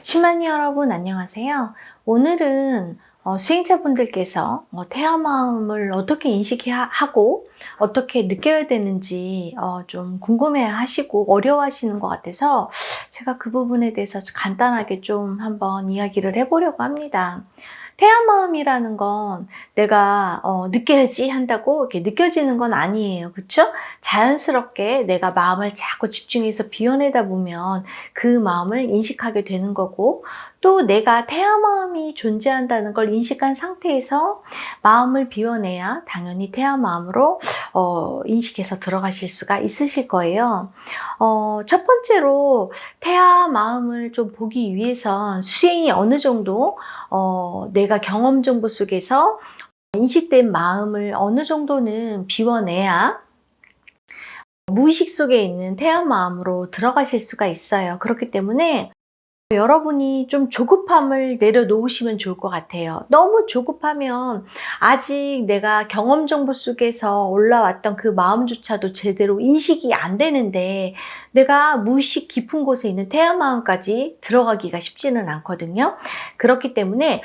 10만이 여러분 안녕하세요. 오늘은 수행자분들께서 태아 마음을 어떻게 인식하고 어떻게 느껴야 되는지 좀 궁금해 하시고 어려워하시는 것 같아서 제가 그 부분에 대해서 간단하게 좀 한번 이야기를 해보려고 합니다. 태아 마음이라는 건 내가 느껴야지 한다고 이렇게 느껴지는 건 아니에요. 그쵸? 자연스럽게 내가 마음을 자꾸 집중해서 비워내다 보면 그 마음을 인식하게 되는 거고, 또 내가 태아 마음이 존재한다는 걸 인식한 상태에서 마음을 비워내야 당연히 태아 마음으로 인식해서 들어가실 수가 있으실 거예요. 첫 번째로 태아 마음을 좀 보기 위해선 수행이 어느 정도 내가 경험 정보 속에서 인식된 마음을 어느 정도는 비워내야 무의식 속에 있는 태아 마음으로 들어가실 수가 있어요. 그렇기 때문에 여러분이 좀 조급함을 내려놓으시면 좋을 것 같아요. 너무 조급하면 아직 내가 경험 정보 속에서 올라왔던 그 마음조차도 제대로 인식이 안 되는데 내가 무의식 깊은 곳에 있는 태아 마음까지 들어가기가 쉽지는 않거든요. 그렇기 때문에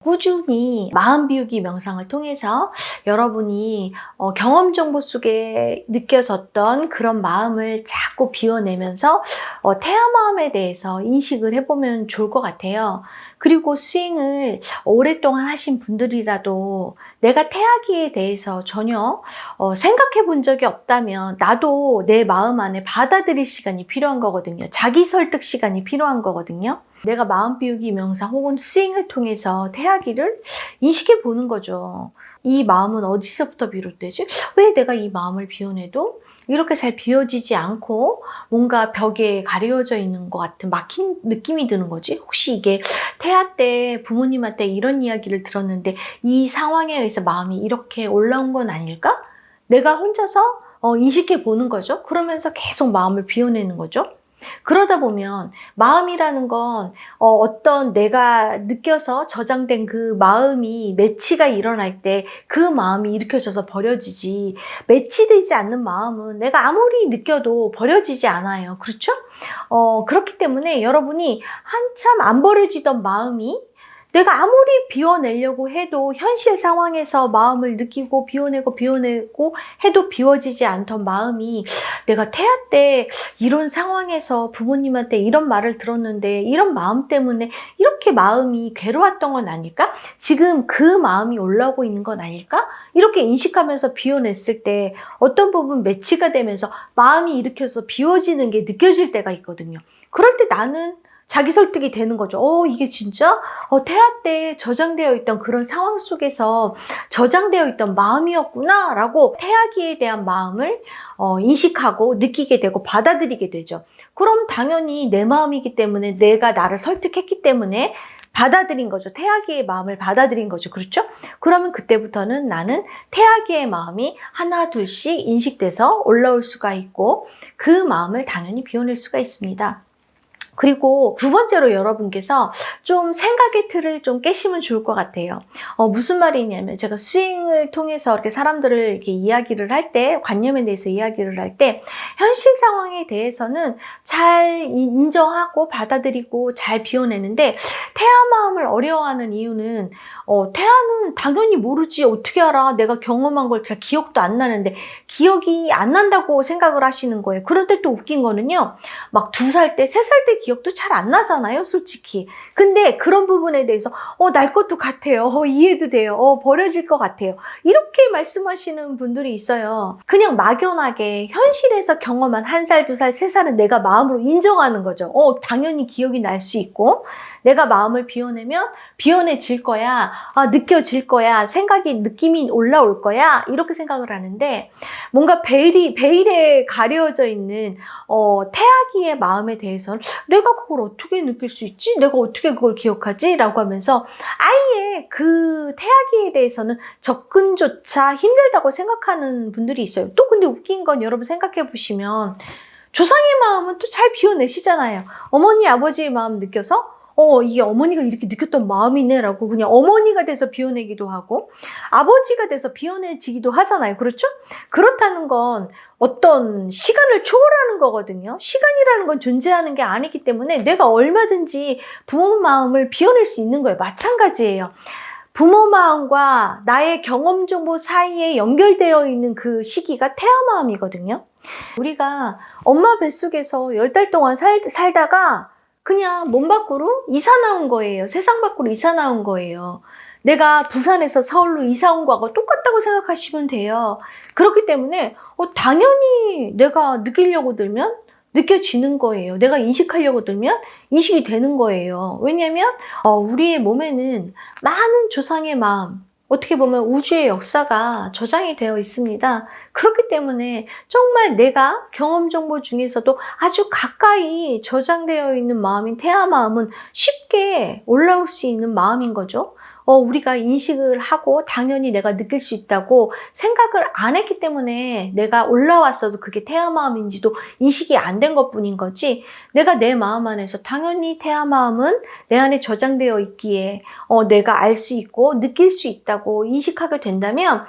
꾸준히 마음 비우기 명상을 통해서 여러분이 경험 정보 속에 느껴졌던 그런 마음을 자꾸 비워내면서 태아 마음에 대해서 인식을 해보면 좋을 것 같아요. 그리고 수행을 오랫동안 하신 분들이라도 내가 태아기에 대해서 전혀 생각해 본 적이 없다면 나도 내 마음 안에 받아들일 시간이 필요한 거거든요. 자기 설득 시간이 필요한 거거든요. 내가 마음 비우기 명상 혹은 수행을 통해서 태아기를 인식해 보는 거죠. 이 마음은 어디서부터 비롯되지? 왜 내가 이 마음을 비워내도 이렇게 잘 비워지지 않고 뭔가 벽에 가려져 있는 것 같은 막힌 느낌이 드는 거지? 혹시 이게 태아 때 부모님한테 이런 이야기를 들었는데 이 상황에 의해서 마음이 이렇게 올라온 건 아닐까? 내가 혼자서 인식해 보는 거죠. 그러면서 계속 마음을 비워내는 거죠. 그러다 보면 마음이라는 건 어떤 내가 느껴서 저장된 그 마음이 매치가 일어날 때 그 마음이 일으켜져서 버려지지, 매치되지 않는 마음은 내가 아무리 느껴도 버려지지 않아요. 그렇죠? 그렇기 때문에 여러분이 한참 안 버려지던 마음이 내가 아무리 비워내려고 해도 현실 상황에서 마음을 느끼고 비워내고 해도 비워지지 않던 마음이 내가 태아 때 이런 상황에서 부모님한테 이런 말을 들었는데 이런 마음 때문에 이렇게 마음이 괴로웠던 건 아닐까? 지금 그 마음이 올라오고 있는 건 아닐까? 이렇게 인식하면서 비워냈을 때 어떤 부분 매치가 되면서 마음이 일으켜서 비워지는 게 느껴질 때가 있거든요. 그럴 때 나는 자기 설득이 되는 거죠. 이게 진짜 태아 때 저장되어 있던 그런 상황 속에서 저장되어 있던 마음이었구나 라고 태아기에 대한 마음을 인식하고 느끼게 되고 받아들이게 되죠. 그럼 당연히 내 마음이기 때문에 내가 나를 설득했기 때문에 받아들인 거죠. 태아기의 마음을 받아들인 거죠. 그렇죠? 그러면 그때부터는 나는 태아기의 마음이 하나 둘씩 인식돼서 올라올 수가 있고 그 마음을 당연히 비워낼 수가 있습니다. 그리고 두 번째로 여러분께서 좀 생각의 틀을 좀 깨시면 좋을 것 같아요. 무슨 말이냐면 제가 수행을 통해서 이렇게 사람들을 이렇게 이야기를 할 때, 관념에 대해서 이야기를 할 때, 현실 상황에 대해서는 잘 인정하고 받아들이고 잘 비워내는데, 태아 마음을 어려워하는 이유는, 태아는 당연히 모르지. 어떻게 알아? 내가 경험한 걸 잘 기억도 안 나는데, 기억이 안 난다고 생각을 하시는 거예요. 그럴 때 또 웃긴 거는요, 막 2살 때, 3살 때 기억도 잘 안 나잖아요, 솔직히. 근데 그런 부분에 대해서 날 것도 같아요. 이해도 돼요. 버려질 것 같아요. 이렇게 말씀하시는 분들이 있어요. 그냥 막연하게 현실에서 경험한 1살, 2살, 3살은 내가 마음으로 인정하는 거죠. 당연히 기억이 날 수 있고 내가 마음을 비워내면 비워내질 거야. 느껴질 거야. 느낌이 올라올 거야. 이렇게 생각을 하는데 뭔가 베일에 가려져 있는 태아기의 마음에 대해서는 내가 그걸 어떻게 느낄 수 있지? 내가 어떻게 그걸 기억하지? 라고 하면서 아예 그 태아기에 대해서는 접근조차 힘들다고 생각하는 분들이 있어요. 또 근데 웃긴 건 여러분 생각해 보시면 조상의 마음은 또 잘 비워내시잖아요. 어머니, 아버지의 마음 느껴서 이게 어머니가 이렇게 느꼈던 마음이네 라고 그냥 어머니가 돼서 비워내기도 하고 아버지가 돼서 비워내지기도 하잖아요. 그렇죠? 그렇다는 건 어떤 시간을 초월하는 거거든요. 시간이라는 건 존재하는 게 아니기 때문에 내가 얼마든지 부모 마음을 비워낼 수 있는 거예요. 마찬가지예요. 부모 마음과 나의 경험 정보 사이에 연결되어 있는 그 시기가 태아 마음이거든요. 우리가 엄마 뱃속에서 10달 동안 살다가 그냥 몸 밖으로 이사 나온 거예요. 세상 밖으로 이사 나온 거예요. 내가 부산에서 서울로 이사 온 거하고 똑같다고 생각하시면 돼요. 그렇기 때문에 당연히 내가 느끼려고 들면 느껴지는 거예요. 내가 인식하려고 들면 인식이 되는 거예요. 왜냐하면 우리의 몸에는 많은 조상의 마음, 어떻게 보면 우주의 역사가 저장이 되어 있습니다. 그렇기 때문에 정말 내가 경험 정보 중에서도 아주 가까이 저장되어 있는 마음인 태아 마음은 쉽게 올라올 수 있는 마음인 거죠. 우리가 인식을 하고 당연히 내가 느낄 수 있다고 생각을 안 했기 때문에 내가 올라왔어도 그게 태아 마음인지도 인식이 안 된 것뿐인 거지, 내가 내 마음 안에서 당연히 태아 마음은 내 안에 저장되어 있기에 내가 알 수 있고 느낄 수 있다고 인식하게 된다면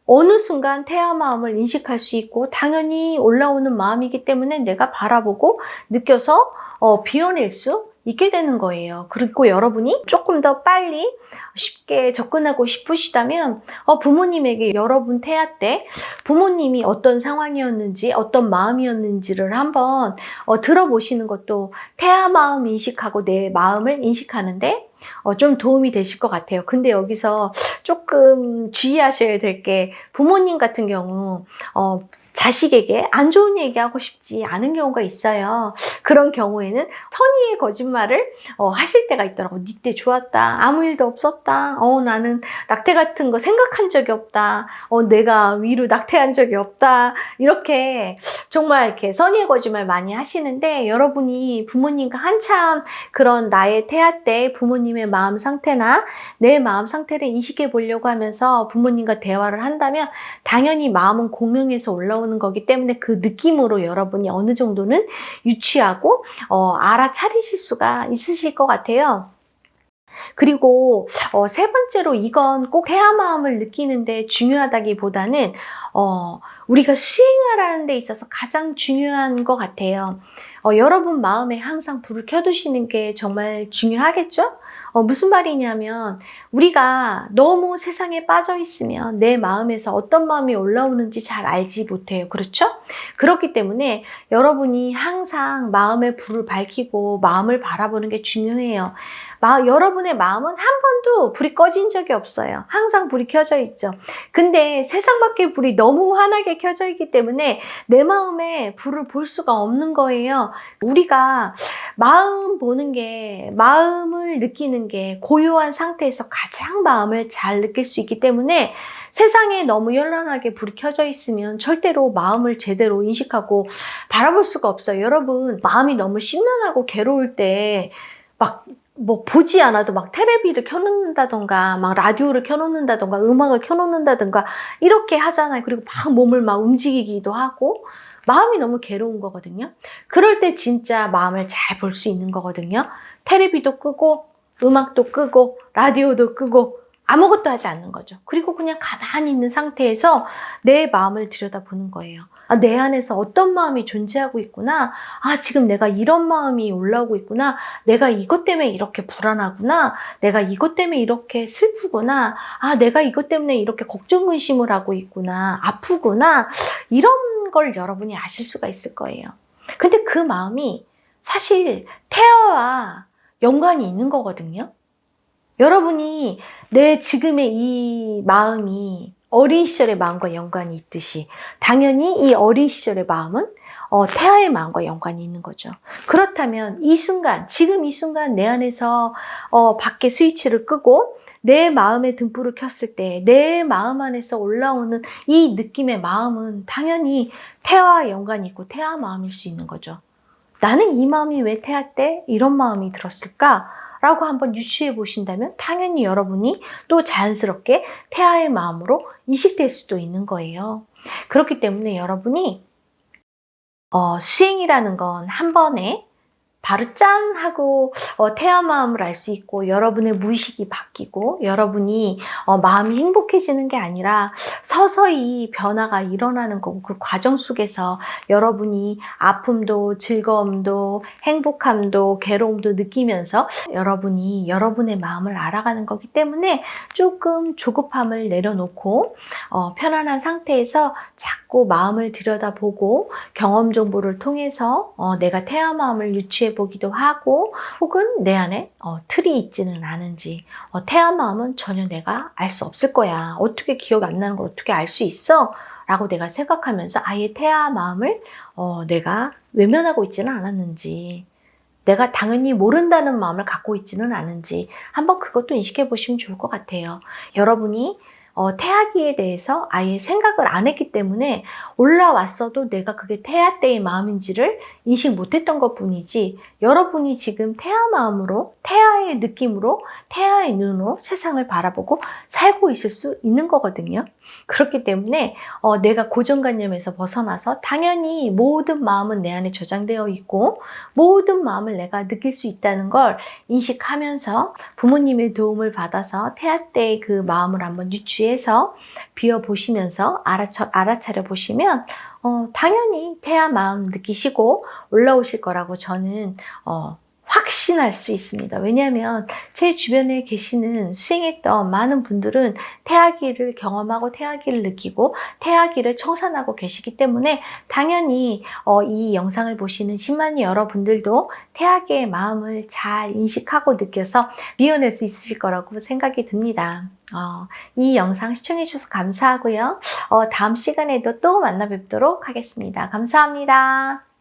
어느 순간 태아 마음을 인식할 수 있고 당연히 올라오는 마음이기 때문에 내가 바라보고 느껴서 비워낼 수 있게 되는 거예요. 그리고 여러분이 조금 더 빨리 쉽게 접근하고 싶으시다면 부모님에게 여러분 태아 때 부모님이 어떤 상황이었는지 어떤 마음이었는지를 한번 들어보시는 것도 태아 마음 인식하고 내 마음을 인식하는데 좀 도움이 되실 것 같아요. 근데 여기서 조금 주의하셔야 될 게, 부모님 같은 경우 자식에게 안 좋은 얘기하고 싶지 않은 경우가 있어요. 그런 경우에는 선의의 거짓말을 하실 때가 있더라고. 니 때 좋았다. 아무 일도 없었다. 나는 낙태 같은 거 생각한 적이 없다. 내가 위로 낙태한 적이 없다. 이렇게 정말 이렇게 선의의 거짓말 많이 하시는데, 여러분이 부모님과 한참 그런 나의 태아 때 부모님의 마음 상태나 내 마음 상태를 인식해 보려고 하면서 부모님과 대화를 한다면 당연히 마음은 공명해서 올라오는 거기 때문에 그 느낌으로 여러분이 어느 정도는 유추하고 알아차리실 수가 있으실 것 같아요. 그리고 세 번째로, 이건 꼭 태아 마음을 느끼는데 중요하다기보다는 우리가 수행하라는 데 있어서 가장 중요한 것 같아요. 여러분 마음에 항상 불을 켜두시는 게 정말 중요하겠죠? 무슨 말이냐면, 우리가 너무 세상에 빠져 있으면 내 마음에서 어떤 마음이 올라오는지 잘 알지 못해요. 그렇죠? 그렇기 때문에 여러분이 항상 마음의 불을 밝히고 마음을 바라보는 게 중요해요. 여러분의 마음은 한 번도 불이 꺼진 적이 없어요. 항상 불이 켜져 있죠. 근데 세상 밖의 불이 너무 환하게 켜져 있기 때문에 내 마음에 불을 볼 수가 없는 거예요. 우리가 마음 보는 게, 마음을 느끼는 게 고요한 상태에서 가장 마음을 잘 느낄 수 있기 때문에, 세상에 너무 현란하게 불이 켜져 있으면 절대로 마음을 제대로 인식하고 바라볼 수가 없어요. 여러분, 마음이 너무 심란하고 괴로울 때 보지 않아도 막 테레비를 켜놓는다던가 막 라디오를 켜놓는다던가 음악을 켜놓는다던가 이렇게 하잖아요. 그리고 막 몸을 막 움직이기도 하고 마음이 너무 괴로운 거거든요. 그럴 때 진짜 마음을 잘 볼 수 있는 거거든요. 테레비도 끄고 음악도 끄고 라디오도 끄고 아무것도 하지 않는 거죠. 그리고 그냥 가만히 있는 상태에서 내 마음을 들여다보는 거예요. 내 안에서 어떤 마음이 존재하고 있구나. 지금 내가 이런 마음이 올라오고 있구나. 내가 이것 때문에 이렇게 불안하구나. 내가 이것 때문에 이렇게 슬프구나. 내가 이것 때문에 이렇게 걱정 근심을 하고 있구나. 아프구나. 이런 걸 여러분이 아실 수가 있을 거예요. 근데 그 마음이 사실 태아와 연관이 있는 거거든요. 여러분이 내 지금의 이 마음이 어린 시절의 마음과 연관이 있듯이 당연히 이 어린 시절의 마음은 태아의 마음과 연관이 있는 거죠. 그렇다면 이 순간, 지금 이 순간 내 안에서 밖에 스위치를 끄고 내 마음의 등불을 켰을 때 내 마음 안에서 올라오는 이 느낌의 마음은 당연히 태아와 연관이 있고 태아 마음일 수 있는 거죠. 나는 이 마음이 왜 태아 때 이런 마음이 들었을까? 라고 한번 유추해 보신다면 당연히 여러분이 또 자연스럽게 태아의 마음으로 인식될 수도 있는 거예요. 그렇기 때문에 여러분이 수행이라는 건 한 번에 바로 짠 하고 태아 마음을 알 수 있고 여러분의 무의식이 바뀌고 여러분이 마음이 행복해지는 게 아니라 서서히 변화가 일어나는 거고 그 과정 속에서 여러분이 아픔도 즐거움도 행복함도 괴로움도 느끼면서 여러분이 여러분의 마음을 알아가는 거기 때문에 조금 조급함을 내려놓고 편안한 상태에서 자꾸 마음을 들여다보고 경험 정보를 통해서 내가 태아 마음을 유추해 보기도 하고 혹은 내 안에 틀이 있지는 않은지 태아 마음은 전혀 내가 알 수 없을 거야. 어떻게 기억이 안 나는 걸 어떻게 알 수 있어? 라고 내가 생각하면서 아예 태아 마음을 내가 외면하고 있지는 않았는지 내가 당연히 모른다는 마음을 갖고 있지는 않은지 한번 그것도 인식해 보시면 좋을 것 같아요. 여러분이 태아기에 대해서 아예 생각을 안 했기 때문에 올라왔어도 내가 그게 태아 때의 마음인지를 인식 못했던 것 뿐이지 여러분이 지금 태아 마음으로 태아의 느낌으로 태아의 눈으로 세상을 바라보고 살고 있을 수 있는 거거든요. 그렇기 때문에 내가 고정관념에서 벗어나서 당연히 모든 마음은 내 안에 저장되어 있고 모든 마음을 내가 느낄 수 있다는 걸 인식하면서 부모님의 도움을 받아서 태아 때의 그 마음을 한번 유추해서 비워보시면서 알아차려 보시면 당연히 태아 마음 느끼시고 올라오실 거라고 저는 확신할 수 있습니다. 왜냐하면 제 주변에 계시는 수행했던 많은 분들은 태아기를 경험하고 태아기를 느끼고 태아기를 청산하고 계시기 때문에 당연히 이 영상을 보시는 10만이 여러분들도 태아기의 마음을 잘 인식하고 느껴서 비워낼 수 있으실 거라고 생각이 듭니다. 이 영상 시청해 주셔서 감사하고요. 다음 시간에도 또 만나 뵙도록 하겠습니다. 감사합니다.